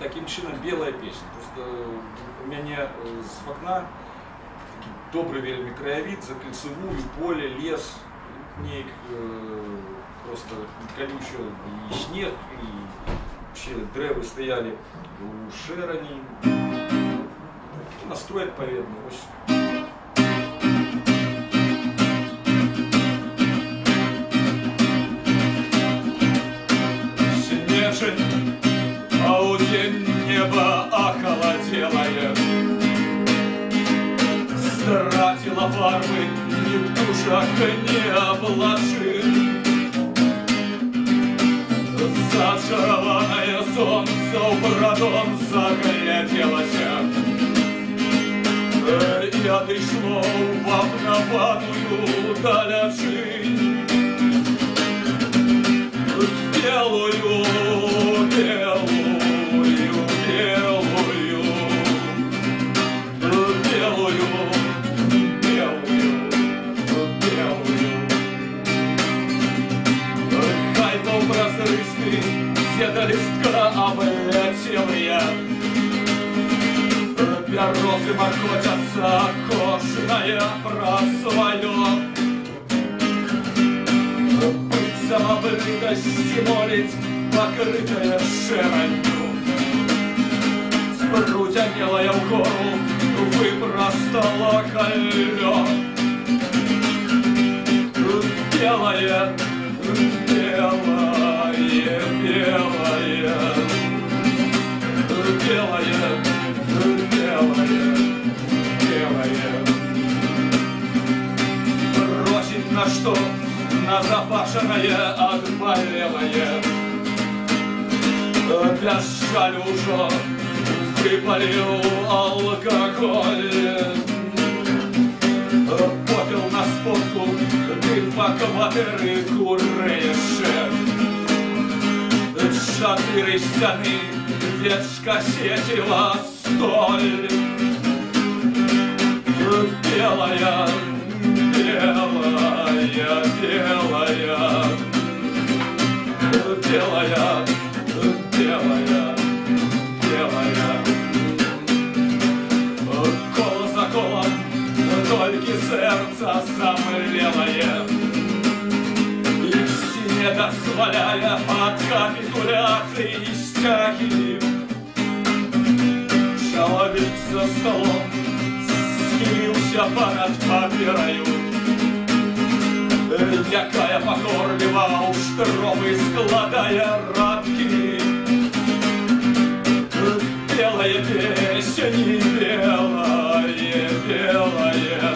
таким чином белая песня. Просто у меня з окна такий добрий вельми краєвид, за кольцевую, поле, лес, нейк, просто колючий и снег, и вообще древы стояли у шерани. Настрой отповедный, очень. А у день небо охолоделое, стратила фарбы ни в душах, ни облажин. Зачарованное солнце у бродон загляделось и отошло в обнованную даль жизнь. Белую, белую, белую, белую, белую, белую. Хай образ рысный, где до листка облетел я. Березы моркотятся, кожаная про свое. Самоблюдости молить, покрытая шеронью. Спрутянелая в гору выпростала колен. Белая, белая, белая, белая, белая, белая. Бросить на что? На запашенное, отболелое. Для жалю уже выпалил алкоголь. Попил на спотку, дым по квартиры курейше. 4 стены, ветшка сетила столь. Белая, белая, белая, белая, белая, белая. Кол за колом, только сердце замлелое, и не дозволяя от капитуляции стяги. Человек за столом схилился понад папирою, якая покорлива у штробы, складая радки. Белая песня, белая, белая,